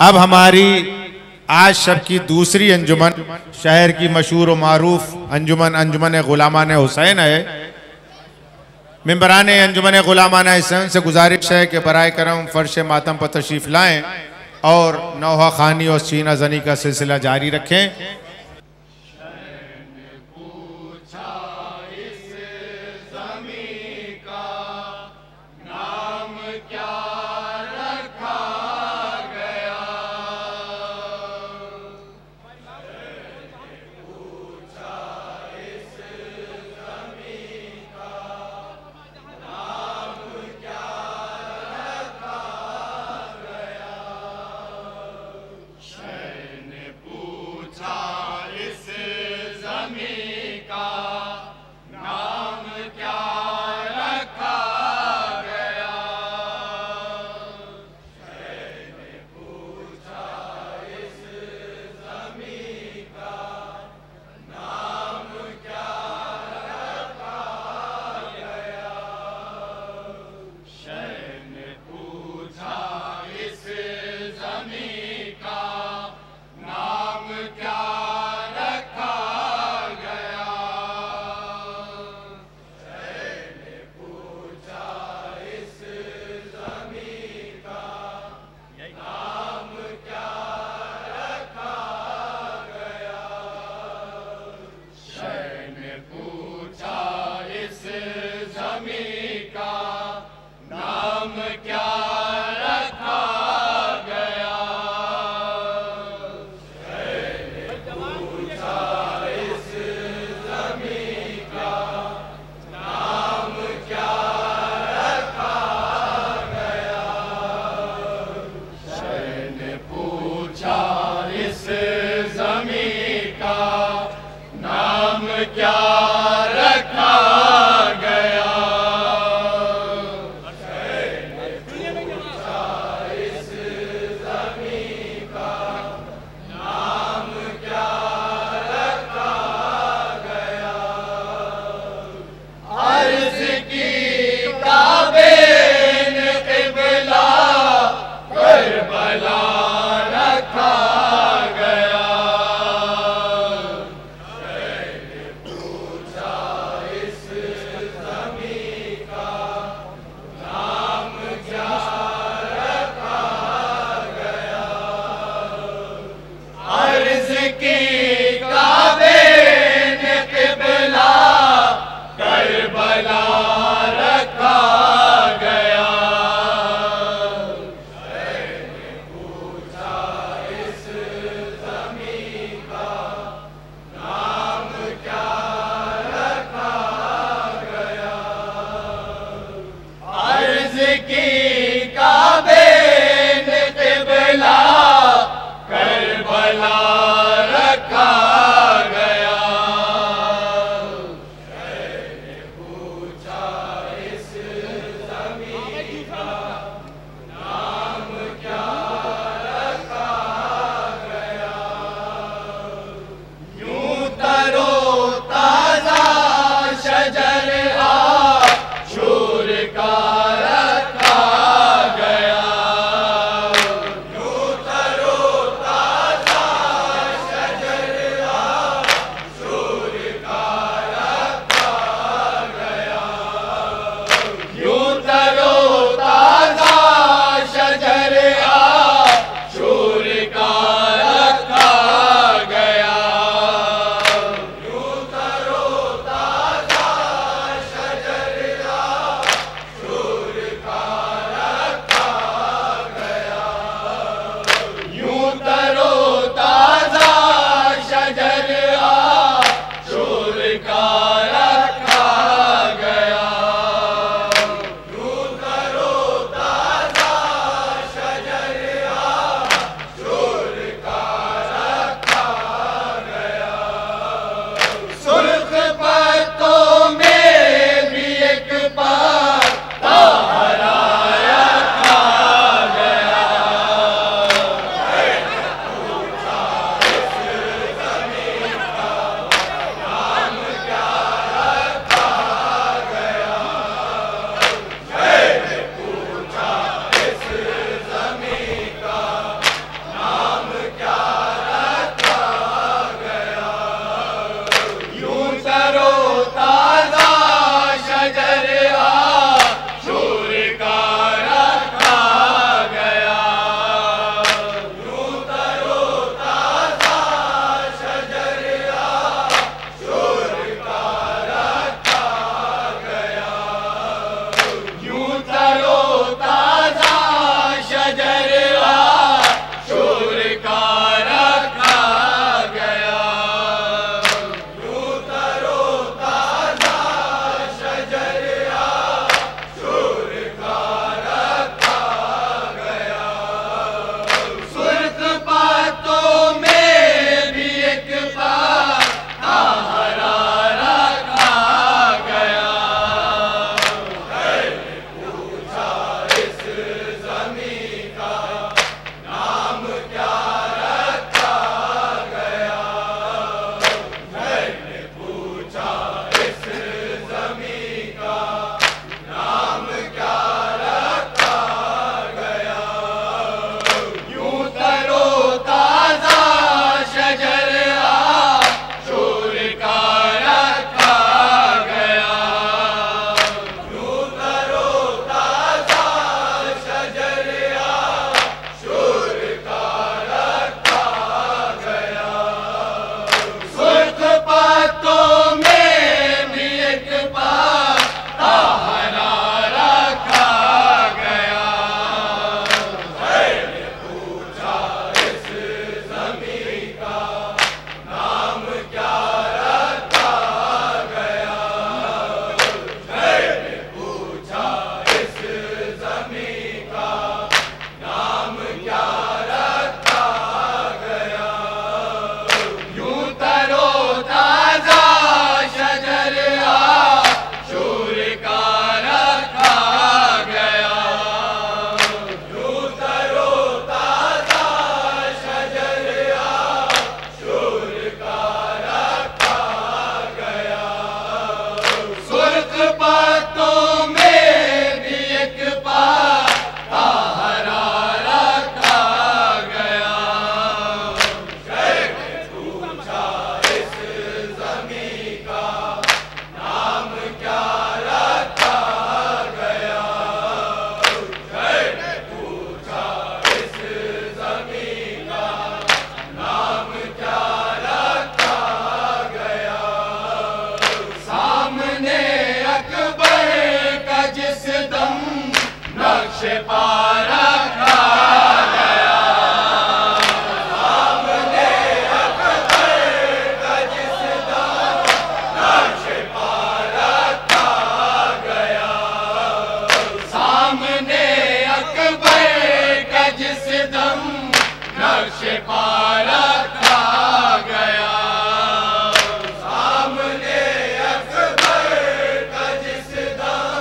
अब हमारी आज शब की दूसरी अंजुमन शहर की मशहूर व मारूफ अंजुमन गुलामान हुसैन है। मेंबरान अंजुमन गुलामान हुसैन से गुजारिश है कि बराए करम फर्श मातम पर तशरीफ़ लाएँ और नौहा खानी और सीना जनी का सिलसिला जारी रखें। पूछा नक्श पारा खा गया। सामने अकबर का जिस दम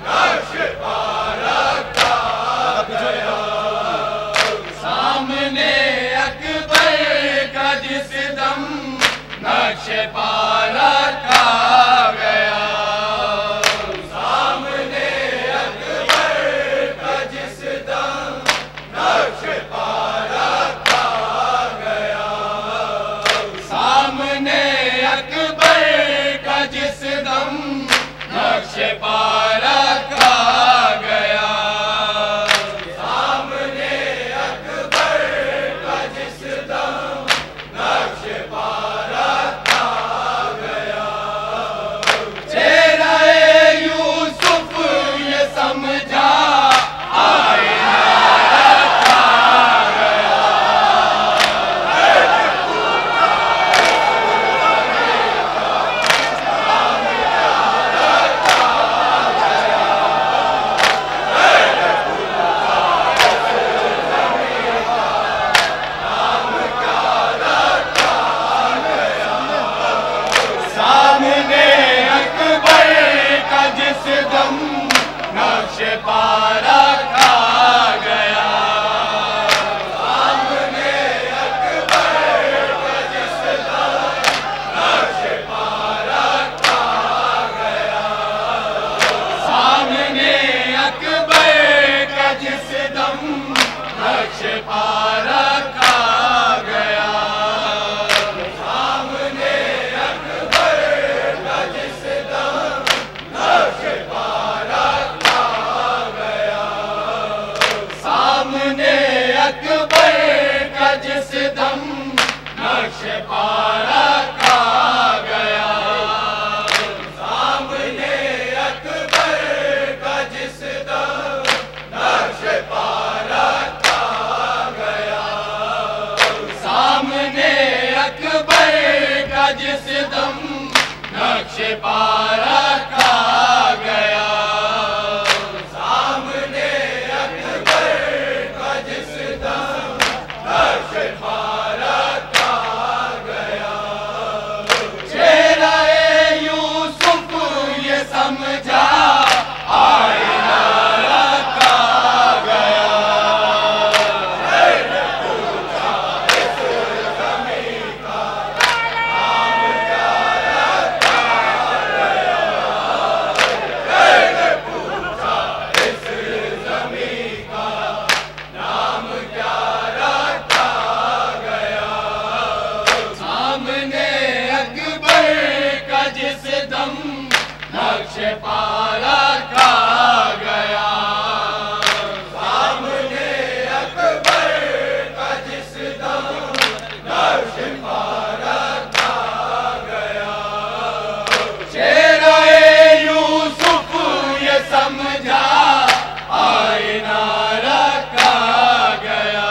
नक्श पारा खा गया। सामने अकबर का जिस दम नक्श पारा खा गया। सामने अकबर का जिस दम नक्श पारा खा गया। सामने अकबर का जिस दम नक्श पारा खा गया। सामने अकबर का जिस दम नक्श पारा खा गया। चेहरा यूसुफ ये समझा आईना रखा गया। सामने अकबर का जिस दम नक्श पारा खा गया। सामने अकबर का जिस दम नक्श पारा खा गया। सामने अकबर का जिस दम नक्श पारा खा गया। सामने अकबर का जिस दम नक्श पारा खा गया। सामने अकबर का जिस दम नक्श पारा खा गया। सामने अकबर का जिस दम नक्श पारा खा गया। सामने अकबर का जिस दम नक्श पारा खा गया। सामने अकबर का जिस दम नक्श पारा खा गया। चेहरा यूसुफ ये समझा आईना रखा गया। सामने अकबर का जिस दम नक्श पारा खा गया। सामने अकबर का जिस दम नक्श पारा खा गया। चेहरा यूसुफ ये समझा आईना रखा गया।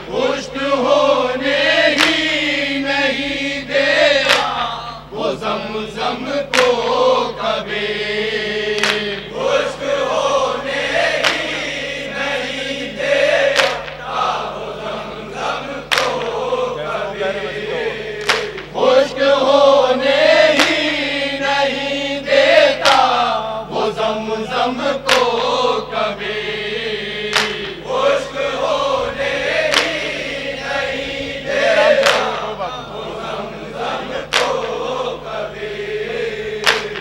पुष्ट होने ही नहीं देगा वो ज़मज़म को कभी। पुष्ट होने ही नहीं देगा वो ज़मज़म को कभी। पुष्ट होने ही नहीं देता वो ज़मज़म को कभी। पुष्ट होने ही नहीं देता वो ज़मज़म को कभी।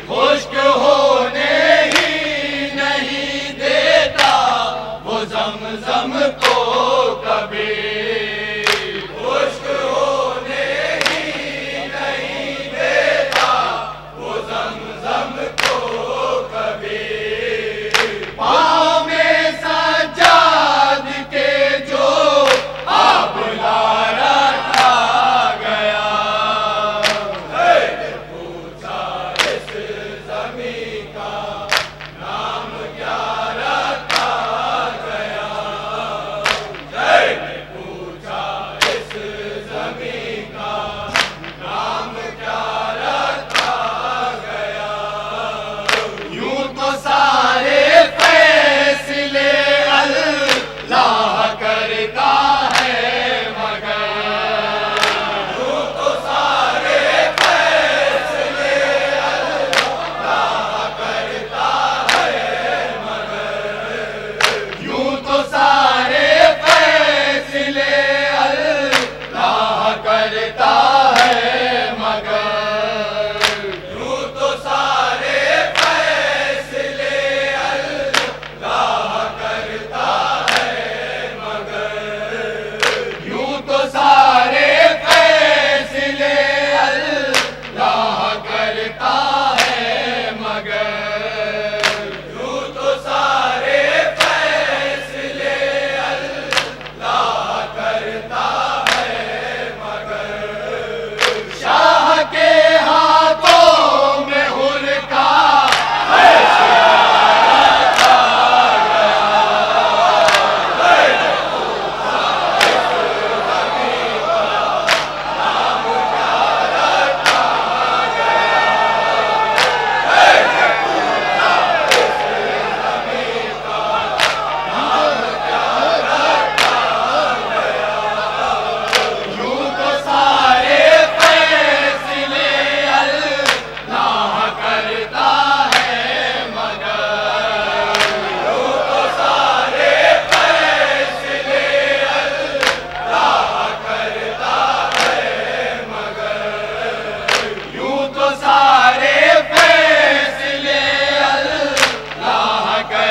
खुश्क होने ही नहीं देता वो ज़मज़म को कभी। खुश्क होने ही नहीं देता वो ज़मज़म को कभी। पाँव में सजाद के जो आबला रखा गया। पूछा इस ज़मीं का नाम क्या रखा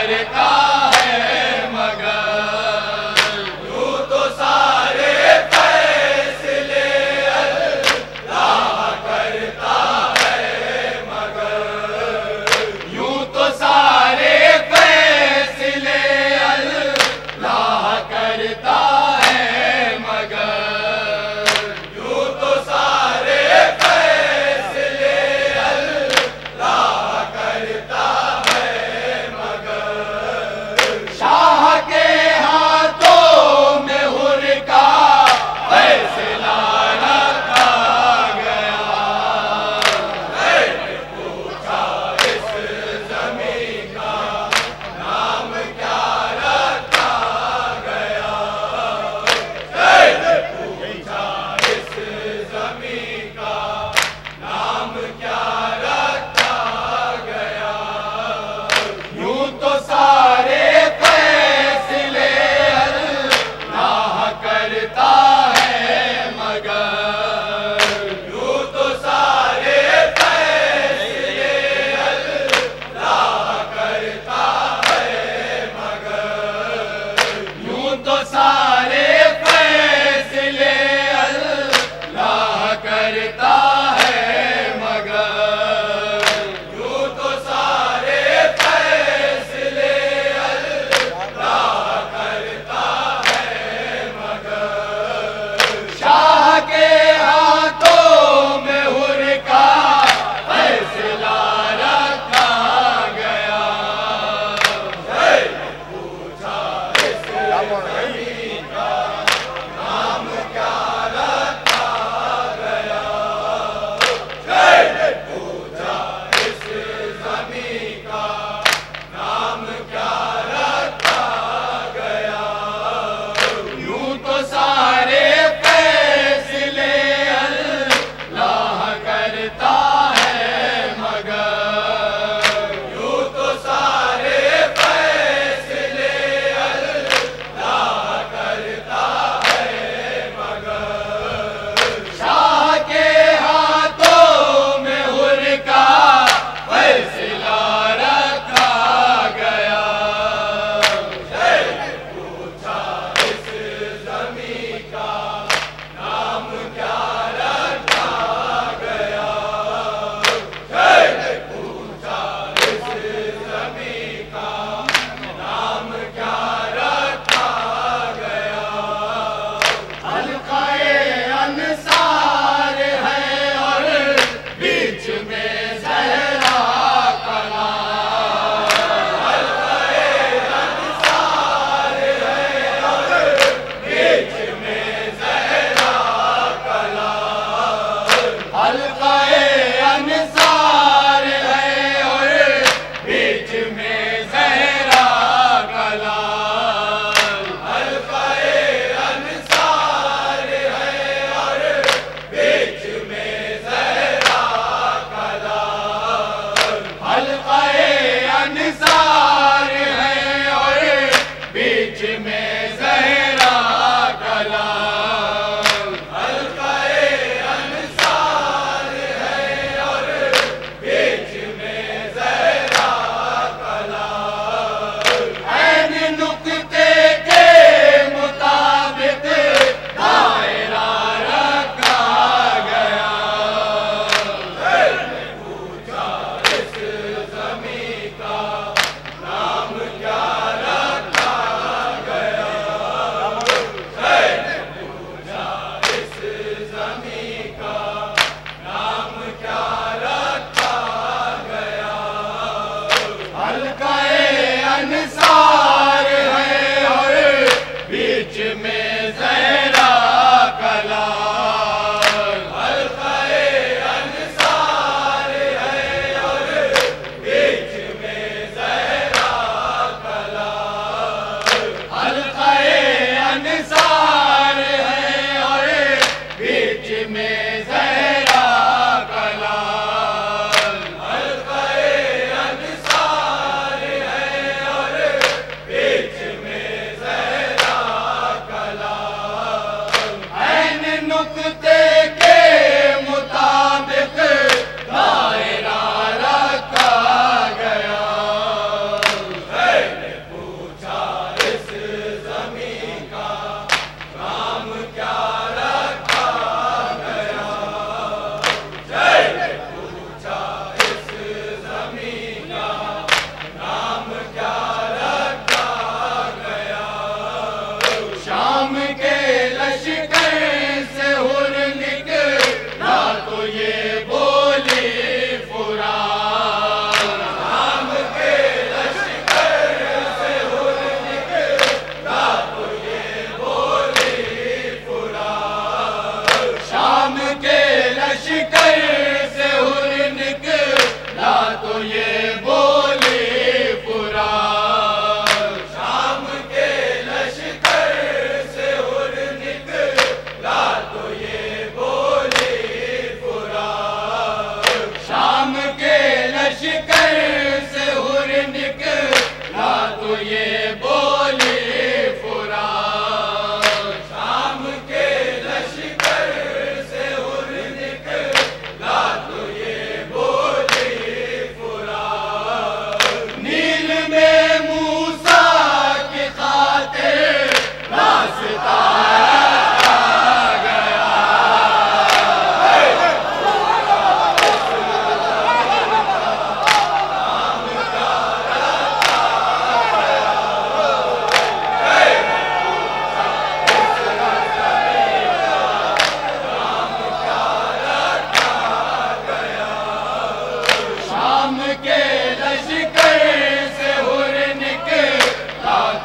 करता है मगर यूं तो सारे फैसले अल्लाह करता है मगर यूं तो सारे फैसले अल्लाह करता है मगर यूं तो सारे फैसले अल्लाह करता है मगर शाह के हाथों में हुर का फैसला रखा गया। मैंने पूछा इस ज़मीं का नाम क्या रखा गया। मैंने पूछा इस ज़मीं का नाम क्या रखा गया। यूं तो सारे फैसले अल्लाह करता है मगर यूं तो सारे फैसले अल्लाह करता है मगर यूं तो सारे फैसले अल्लाह करता है मगर यूं तो सारे फैसले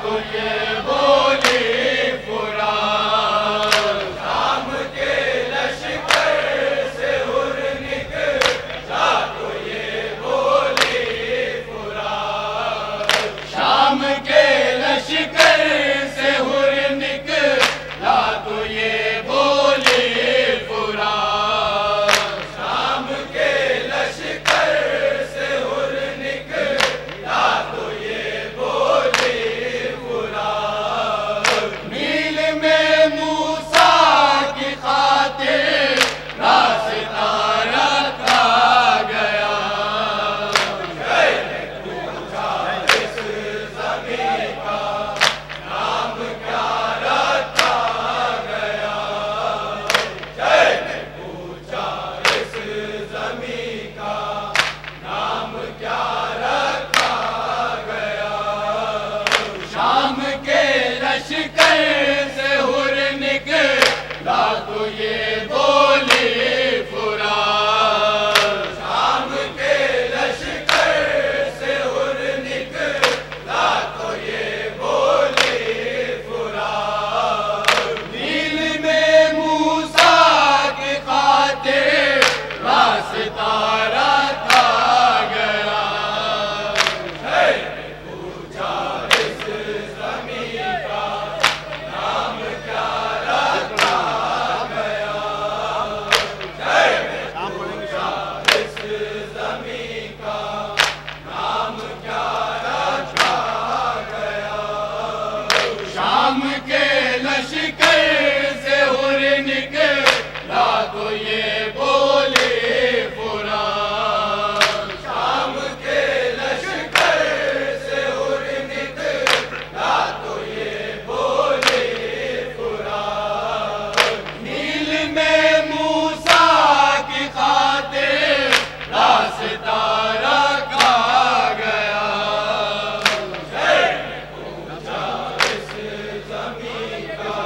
तो ये बोली फुरात, शाम के लश्कर से हुर निकला तो ये बोली फुरात, शाम के लश्कर से हुर निकला तो ये बोली फुरात, शाम के लश्कर से हुर निकला तो ये बोली फुरात। नील में मूसा की खातिर रास्ता रखा गया, पूछा इस ज़मीं का नाम क्या रखा गया, जय ने पूछा इस ज़मीं का नाम क्या रखा गया। शाम के लश्कर से हुर निकला तो ये बोली फुरात, शाम के लश्कर से हुर निकला तो ये बोली फुरात। नील में मूसा की खातिर रास्ता रखा गया, है ने पूछा इस ज़मीं का नाम क्या रखा गया, है ने पूछा इस ज़मीं का नाम क्या रखा गया। शाम के लश्कर से हुर निकला तो ये बोली फुरात, शाम के लश्कर से हुर निकला तो ये बोली फुरात। नील में मूसा की खातिर रास्ता रखा गया, है ने पूछा इस ज़मीं का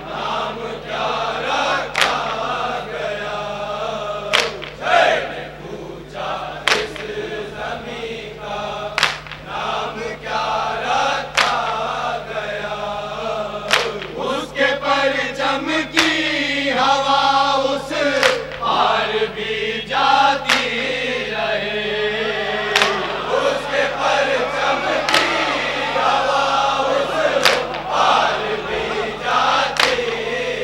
नाम क्या रखा गया, है ने पूछा इस ज़मीं का नाम क्या रखा गया। उसके परचम की हवा उस पार भी जाती रहे, उसके परचम की हवा उस पार भी जाती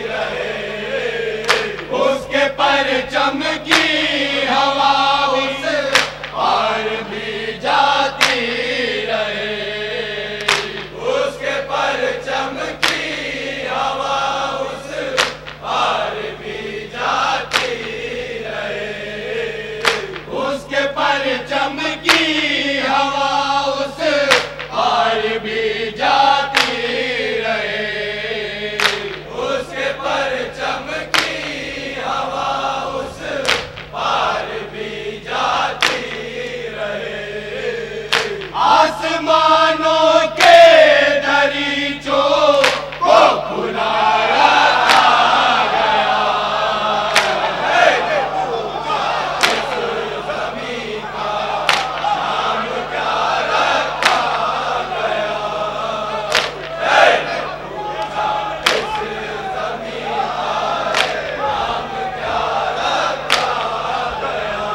रहे, उसके परचम की हवा उस पार भी जाती रहे, उसके परचम की हवा उस पार भी जाती रहे, उसके परचम की हवा उस पार भी जाती रहे, उसके परचम की हवा उस पार भी जाती रहे। आसमानों के दरीचों को खुला रखा गया, है ने पूछा इस ज़मीं का नाम क्या रखा गया, है ने पूछा इस ज़मीं का नाम क्या रखा गया।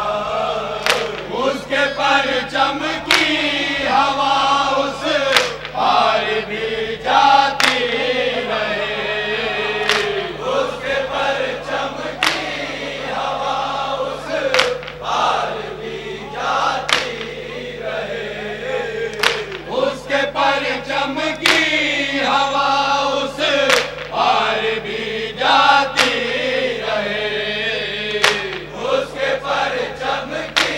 उसके परचम की हवा उस पार भी जाती रहे, उसके परचम की हवा उस पार भी जाती रहे, उसके परचम की हवा उस पार भी जाती रहे, उसके परचम की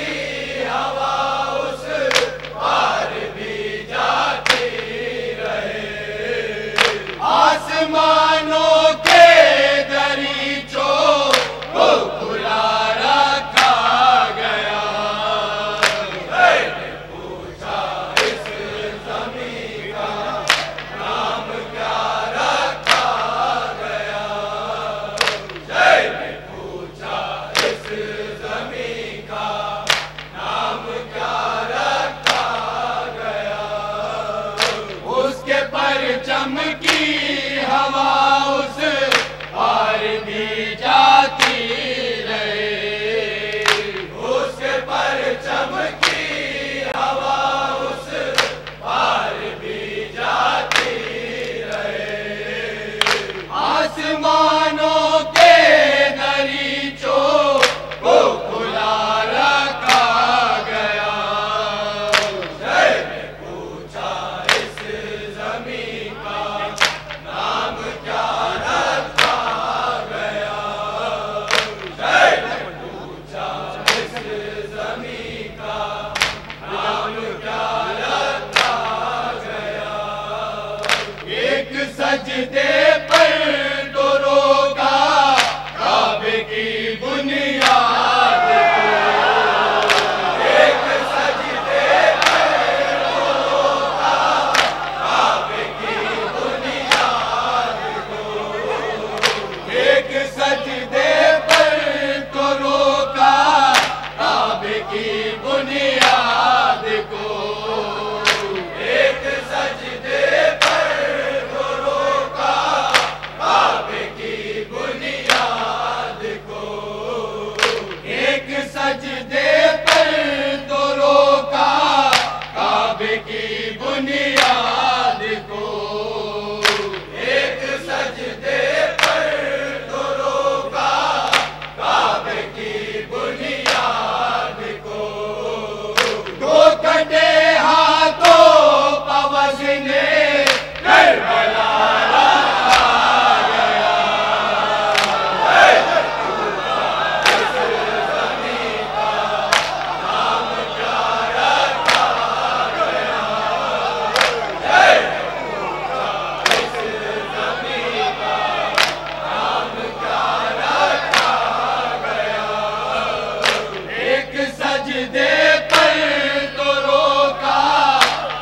हवा उस पार भी जाती रहे। आसमानों के दरीचों को खुला रखा गया, है ने पूछा इस ज़मीं का नाम क्या रखा गया, है ने पूछा इस ज़मीं का नाम क्या रखा गया। उसके सजदे पर तो रोका काबे की बुनियाद को, एक सजदे पर तो रोका काबे की बुनियाद को, एक सजदे पर तो रोका काबे की बुनियाद को, एक सजदे पर तो रोका काबे की बुनियाद को, एक सजदे पर तो रोका काबे की बुनियाद को, एक सजदे पर तो रोका काबे की बुनियाद को, दो कटे हाथों पवज ने करबला रखा गया, इस ज़मीं का नाम क्या रखा गया, इस ज़मीं का नाम क्या रखा गया, एक सजदे पर तो रोका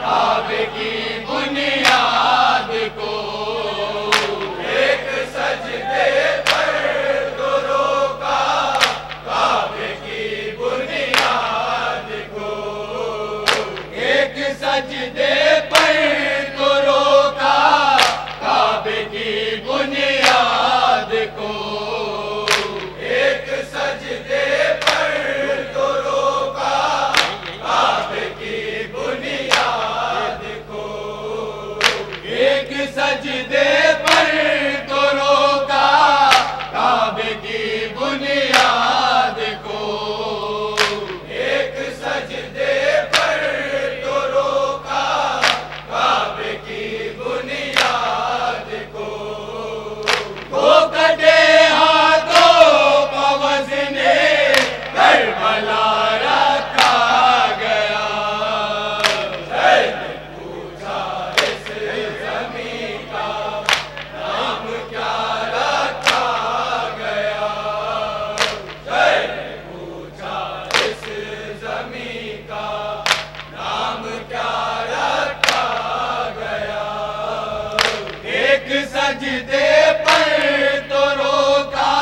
काबे की बुनियाद को, एक सजदे पर तो रोका काबे की बुनियाद को, एक सजदे पर तो रोका काबे की बुनियाद को, एक सजदे पर तो रोका काबे की बुनियाद को, एक सजदे पर तो रोका काबे की बुनियाद को, एक सजदे पर तो रोका काबे की बुनियाद को, दो कटे हाथों पवज ने करबला रखा गया, पूछा इस ज़मीं का नाम क्या रखा गया, पूछा इस ज़मीं का नाम क्या रखा गया, एक सजदे पर तो रोका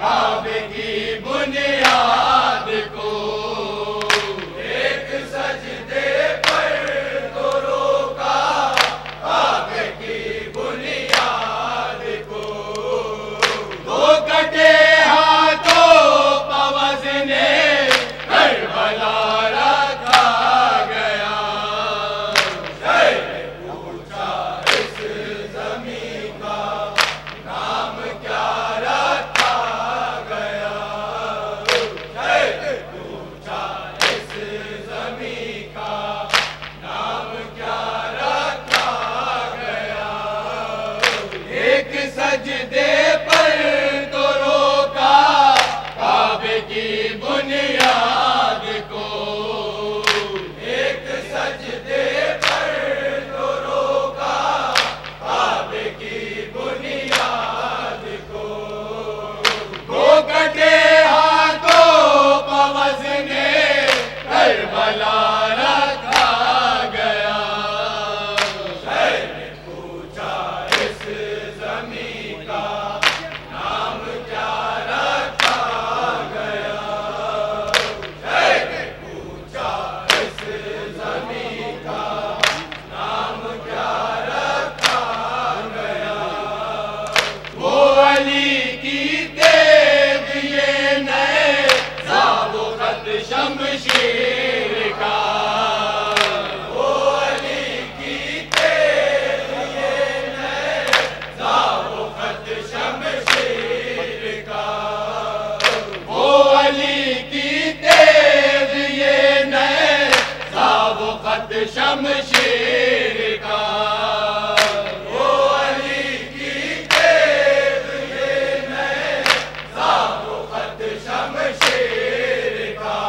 काबे की बुनियाद को, एक सजदे पर तो रोका काबे की बुनियाद को, दो कटे हाथों पवज ने करबला रखा गया, पूछा इस ज़मीं का नाम क्या रखा गया, पूछा इस ज़मीं का नाम क्या रखा गया, एक सजदे पर तो रोका काबे की बुनियाद को, एक सजदे पर तो रोका काबे की बुनियाद को, दो कटे हाथों पवज ने करबला रखा गया, पूछा इस ज़मीं का नाम क्या रखा गया, पूछा इस ज़मीं का नाम क्या रखा गया, वो अली की तेग ये नए साबो खत शमशीर का, वो अली की तेग ये नए साबो खत शमशीर का, वो अली की तेग ये नए साबो खत शमशीर का, वो अली की तेग ये नए साबो खत शमशीर का,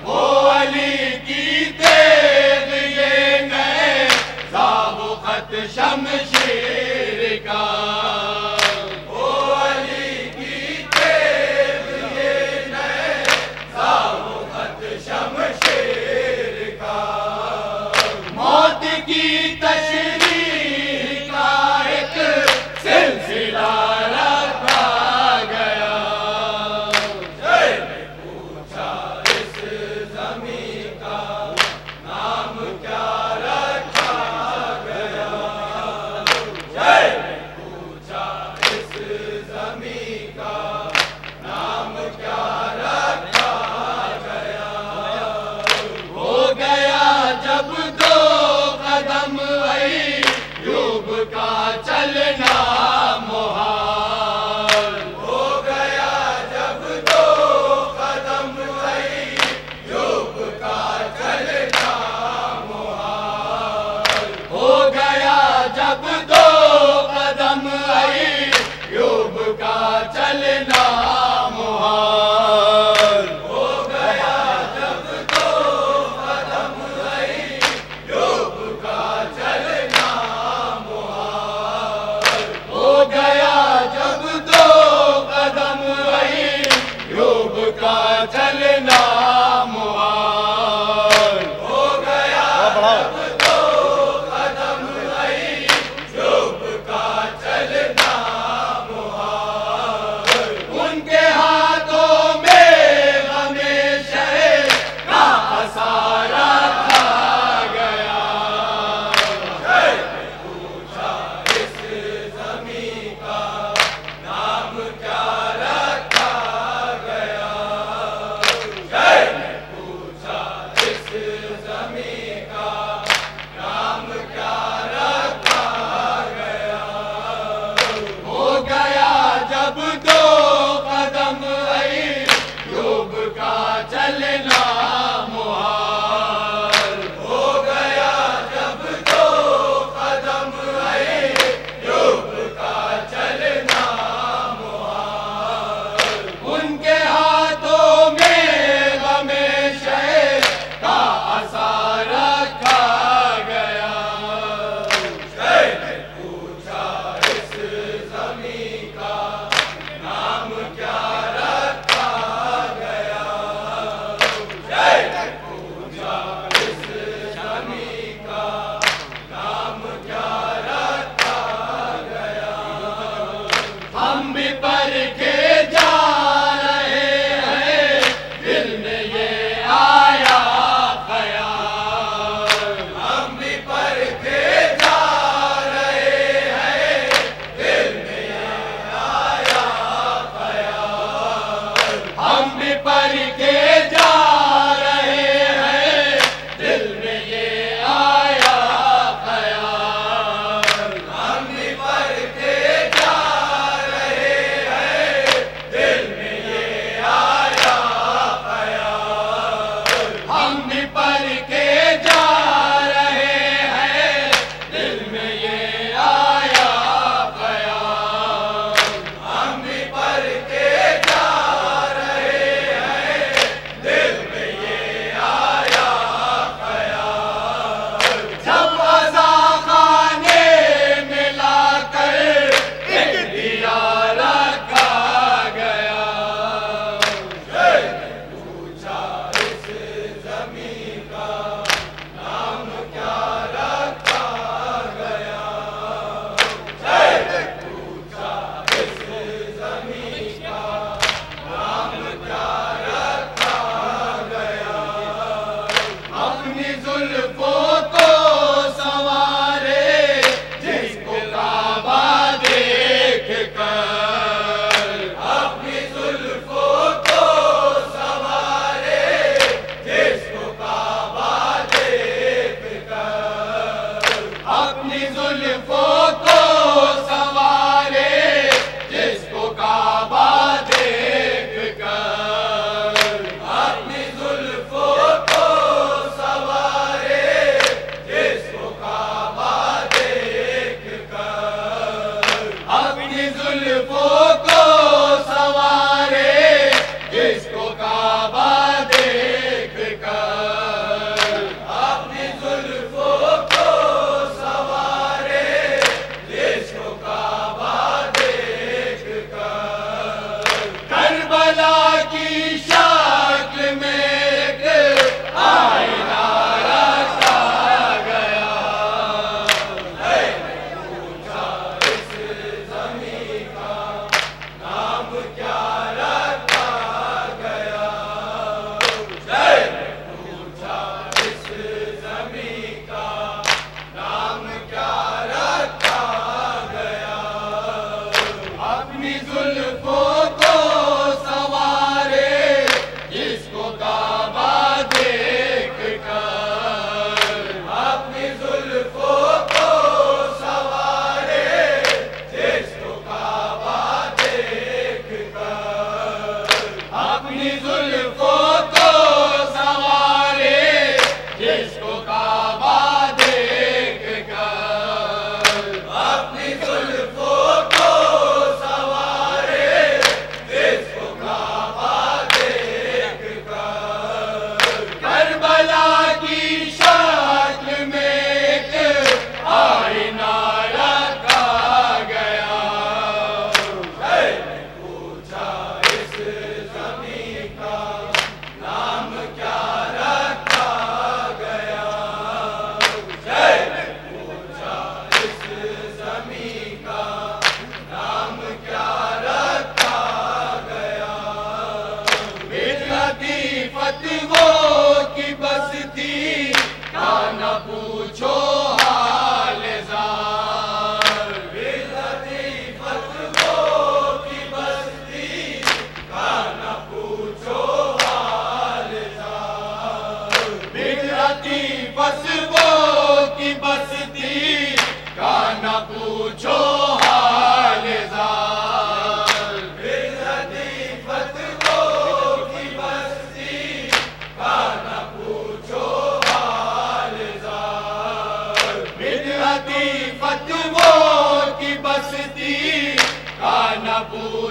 वो अली की तेग ये नए साबो खत शमशीर का, ओ अली की तेज ये निज़ाम खत शमशीर का, मौत की तशरीह का एक सिलसिला रखा गया। जय ने पूछा इस ज़मीं का नाम क्या रखा गया, जय ने पूछा इस ज़मीं का नाम क्या रखा गया। हो गया जब दो कदम अय्यूब का चलना मुहाल, हो गया जब दो कदम अय्यूब का चलना मुहाल, हो गया जब दो कदम अय्यूब का चलना मुहाल, हो गया जब दो कदम अय्यूब का चलना मुहाल, हो गया जब दो कदम अय्यूब का चलना मुहाल, हो गया जब दो कदम अय्यूब का चलना मुहाल, उनके हाथों में गमे शहर का असारा था गया। जय ने पूछा इस ज़मीं का नाम क्या रखा गया, जय ने पूछा इस ज़मीं का नाम क्या रखा गया। हो गया जब दो कदम अय्यूब का चलना मुहाल, हो गया जब दो कदम अय्यूब का चलना मुहाल, उनके हाथों में गमे शहर का असार रखा गया। जय ने पूछा इस ज़मीं का नाम क्या रखा गया, जय ने पूछा इस ज़मीं का नाम क्या रखा गया। हम भी परखे जा रहे हैं, दिल में ये आया ख़याल, हम भी परखे जा रहे हैं, दिल में ये आया ख़याल, हम भी परखे जा रहे हैं, दिल में ये आया ख़याल, हम भी परखे जा रहे हैं, दिल में ये आया ख़याल, हम भी परखे जा रहे हैं, दिल में ये आया ख़याल, हम भी परखे जा रहे हैं, दिल में ये आया ख़याल। जब अज़ा खाने में लाकर एक दिया रखा गया, जय ने पूछा इस ज़मीं का नाम क्या रखा गया, जय ने पूछा इस ज़मीं का नाम क्या रखा गया। अपनी जुल्फों को संवारे जिसको काबा देख कर, अपनी जुल्फों को संवारे जिसको काबा देख कर, अपनी जुल्फों को संवारे जिसको काबा देख कर, अपनी जुल्फों को संवारे जिसको काबा देख कर, अपनी जुल्फों को संवारे जिसको काबा देख कर, अपनी जुल्फों को संवारे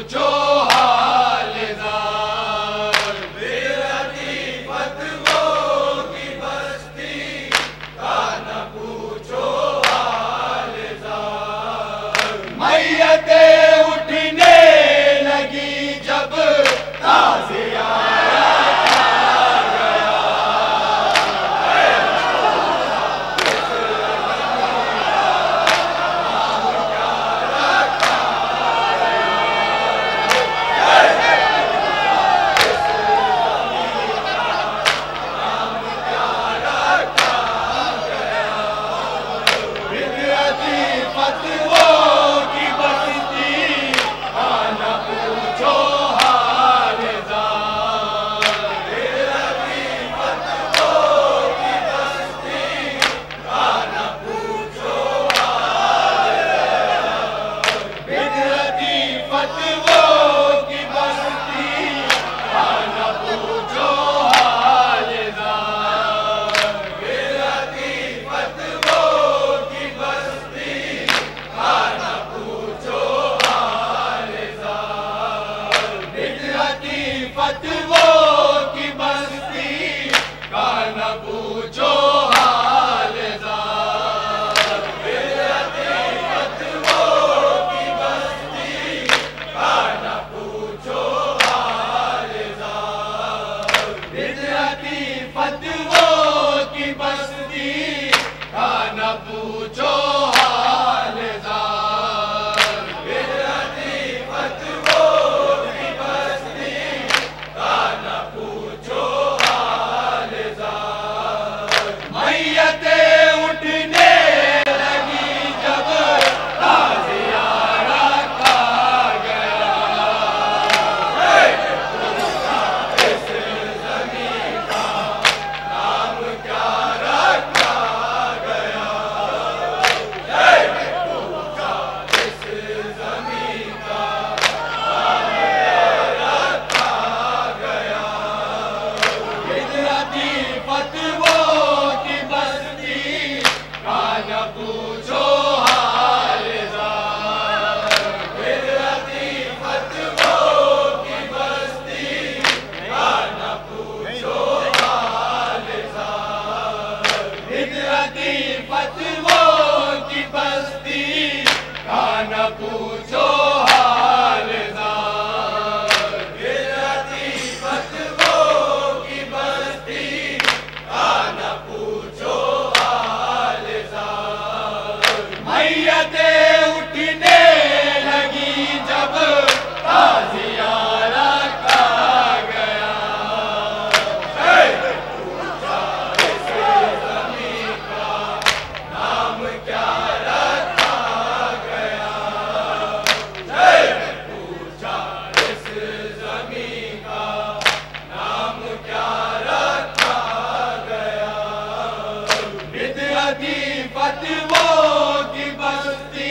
पूछो हाल ज़ार, बिदअती फतवों की बस्ती का न पूछो हाल ज़ार। मैयतें उठने लगी जब ताज़िया फतवों की बस्ती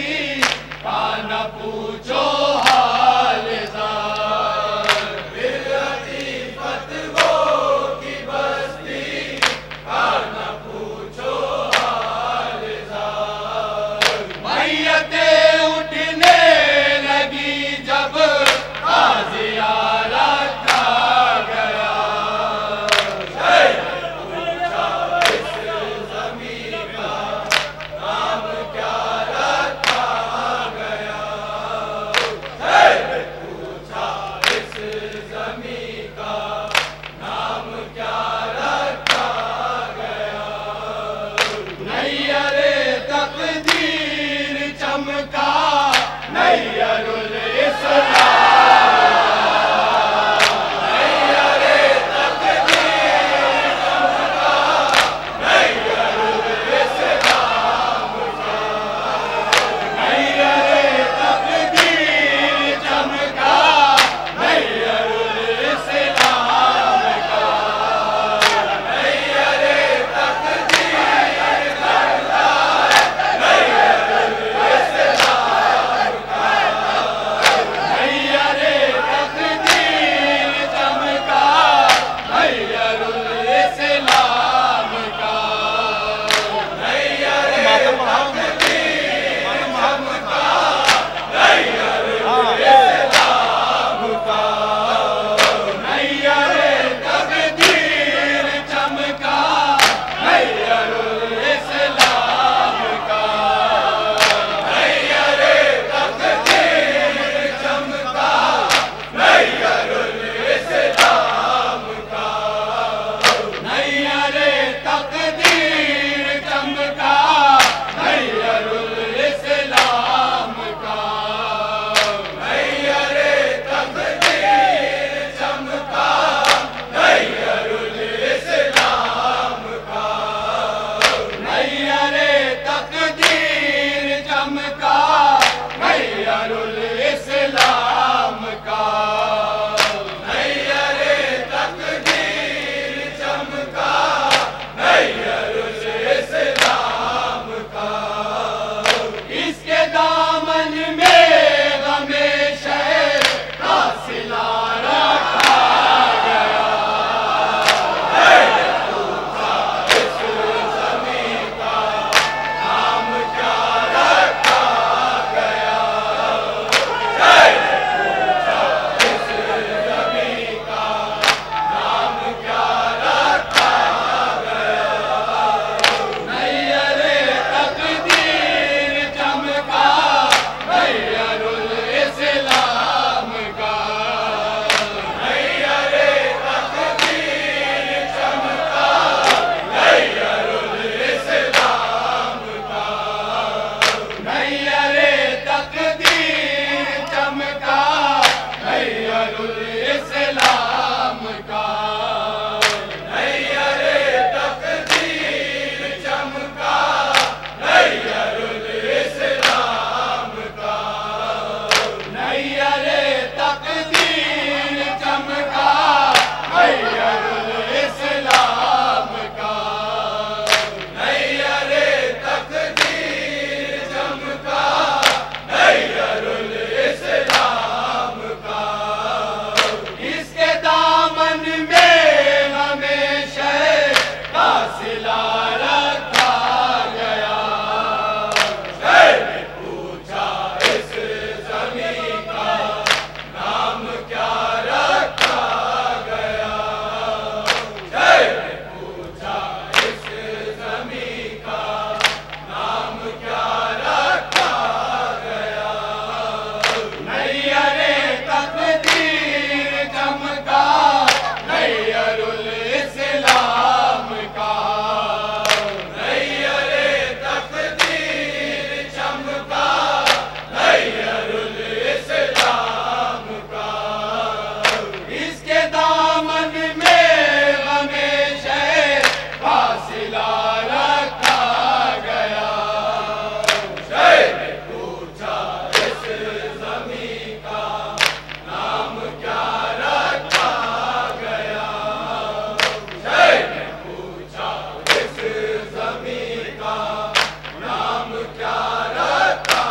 क्या रखा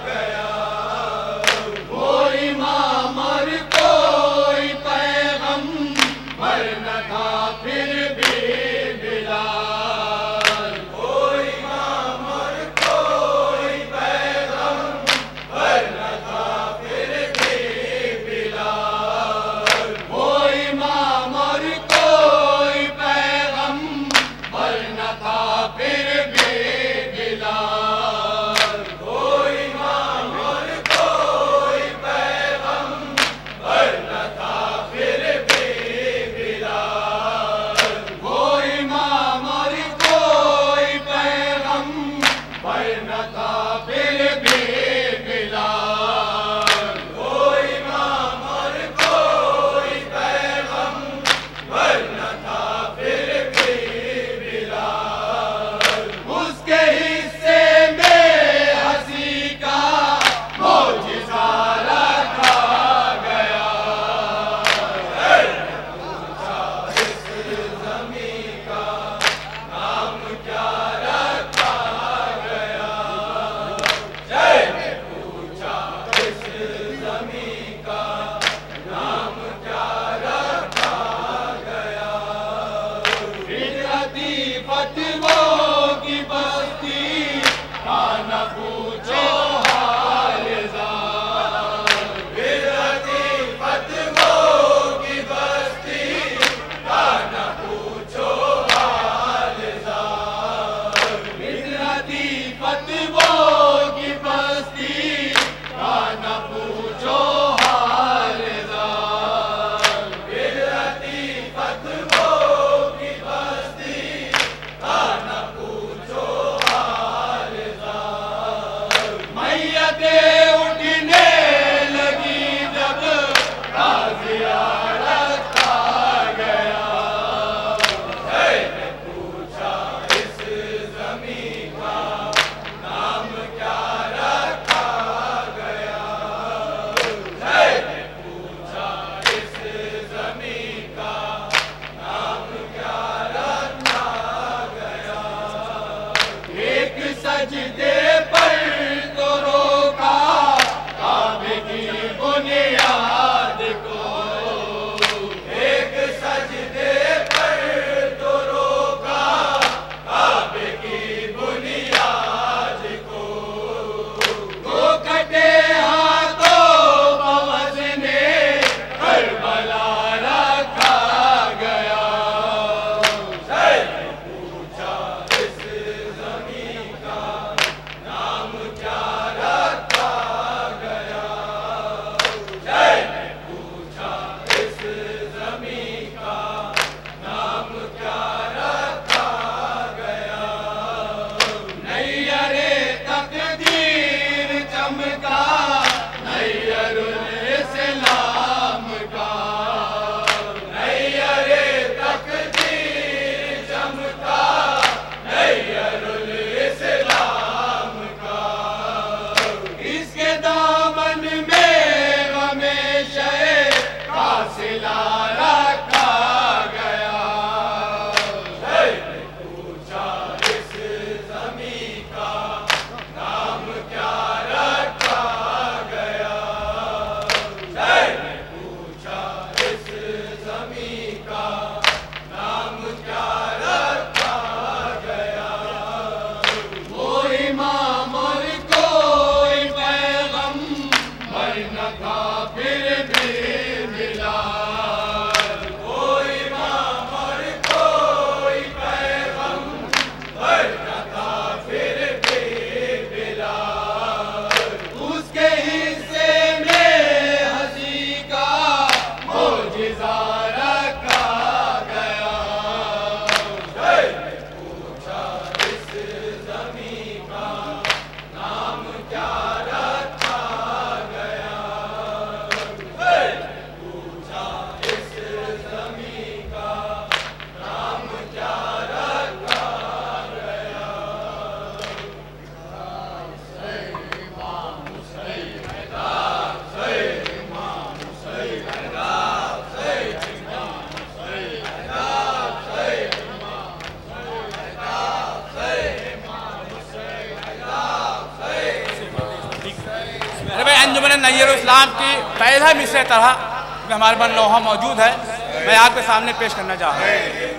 गया। कोई इमाम और कोई पैगंबर न था फिर भी बिलाल। कोई इमाम और कोई पैगंबर न था फिर भी बिलाल। कोई इमाम और कोई पैगंबर न था फिर भी बिलाल। कोई इमाम और कोई पैगंबर न था फिर भी बिलाल। कोई इमाम और कोई पैगंबर न था फिर भी बिलाल। कोई इमाम और कोई पैगंबर न था फिर भी बिलाल। उसके हिस्से में हंसी का मौजिज़ा रखा गया। पूछा इस ज़मीं का नाम क्या रखा गया। जय ने पूछा इस ज़मीं का नाम क्या रखा गया। फितरती फतवों की बस्ती का न पूछो हाल ज़ार। फितरती फतवों की बस्ती का न पूछो हाल ज़ार। फितरती फतवों की बस्ती का न पूछो हाल ज़ार। फितरती फतवों की बस्ती का न पूछो हाल ज़ार। अंजुमन नैयर इस्लाम की पहला मिसरे तरह कि हमारे पास लोहा मौजूद है, मैं आपके सामने पेश करना चाह रहा हूँ।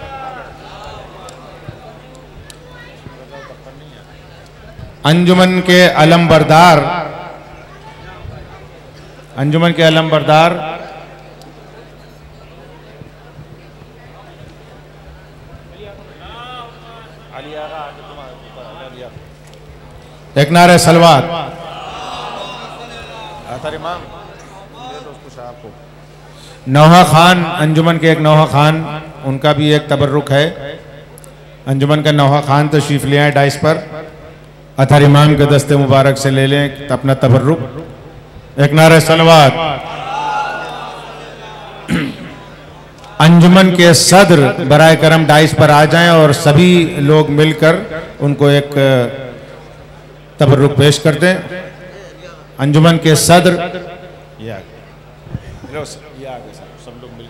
अंजुमन के अलमबरदार एक नारे सलवात। नौहा खान, अंजुमन के एक नौहा खान, उनका भी एक तबर्रुक है। अंजुमन का नौहा खान तशरीफ ले आए डाइस पर, अतहर इमाम के दस्ते मुबारक से ले लें अपना तबर्रुक। एक नारे सलवात। अंजुमन के सदर बराए करम डाइस पर आ जाएं और सभी लोग मिलकर उनको एक तबर्रुक पेश कर दें। अंजुमन के सदर सब लोग मिलकर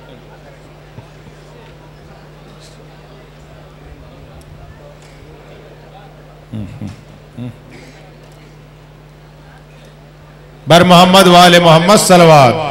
बर मोहम्मद वाले मोहम्मद सलवात।